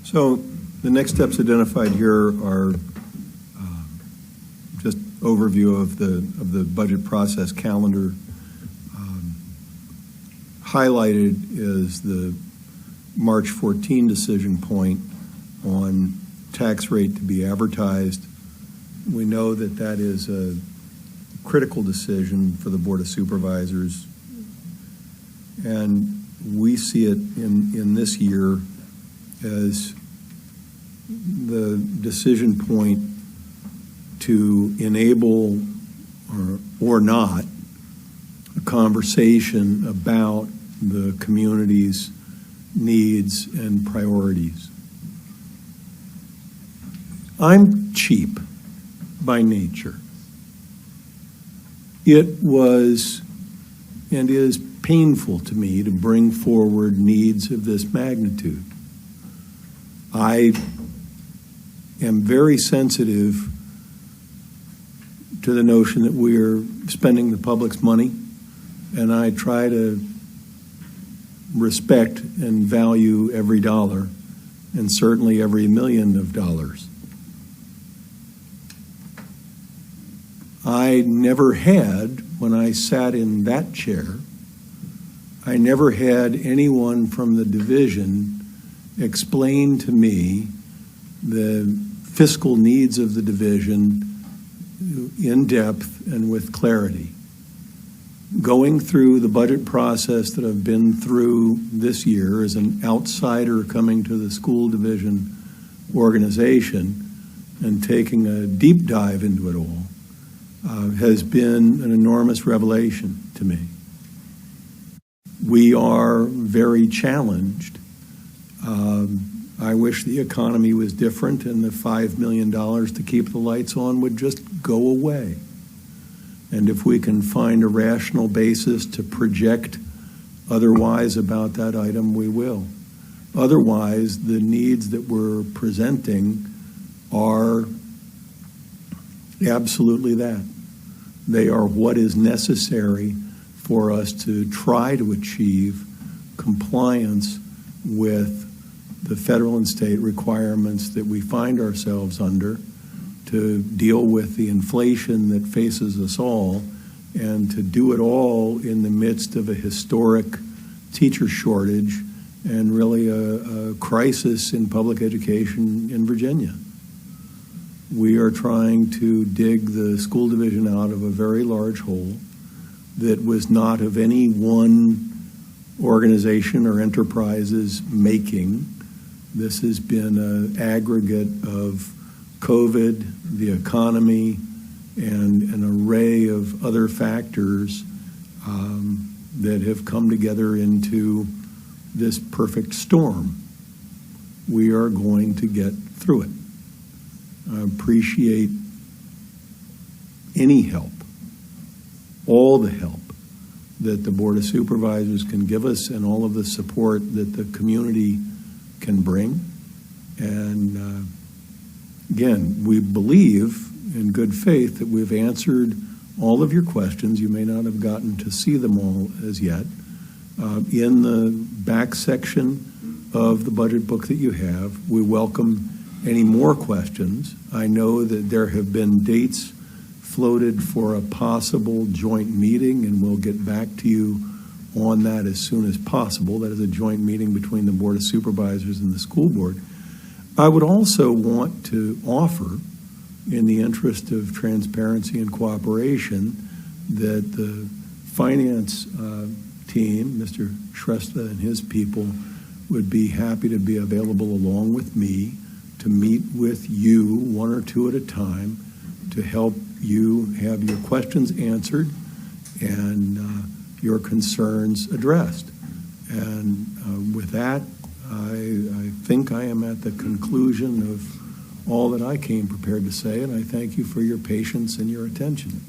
So the next steps identified here are just overview of the budget process calendar. Highlighted is the March 14 decision point on tax rate to be advertised. We know that that is a critical decision for the Board of Supervisors, and we see it in this year as the decision point to enable or not a conversation about the community's needs and priorities. I'm cheap by nature. It was and is painful to me to bring forward needs of this magnitude. I am very sensitive to the notion that we're spending the public's money, and I try to respect and value every dollar, and certainly every million of dollars. I never had, when I sat in that chair, I never had anyone from the division explain to me the fiscal needs of the division in depth and with clarity. Going through the budget process that I've been through this year as an outsider coming to the school division organization and taking a deep dive into it all has been an enormous revelation to me. We are very challenged. I wish the economy was different and the $5 million to keep the lights on would just go away. And if we can find a rational basis to project otherwise about that item, we will. Otherwise, the needs that we're presenting are absolutely that. They are what is necessary for us to try to achieve compliance with the federal and state requirements that we find ourselves under to deal with the inflation that faces us all, and to do it all in the midst of a historic teacher shortage and really a crisis in public education in Virginia. We are trying to dig the school division out of a very large hole that was not of any one organization or enterprise's making. This has been an aggregate of COVID, the economy, and an array of other factors that have come together into this perfect storm. We are going to get through it. I appreciate any help, all the help that the Board of Supervisors can give us, and all of the support that the community can bring. And again, we believe in good faith that we've answered all of your questions. You may not have gotten to see them all as yet. In the back section of the budget book that you have, we welcome any more questions. I know that there have been dates floated for a possible joint meeting, and we'll get back to you on that as soon as possible. That is a joint meeting between the Board of Supervisors and the school board. I would also want to offer, in the interest of transparency and cooperation, that the finance team, Mr. Shrestha and his people, would be happy to be available along with me to meet with you one or two at a time to help you have your questions answered and your concerns addressed. And with that, I think I am at the conclusion of all that I came prepared to say, and I thank you for your patience and your attention.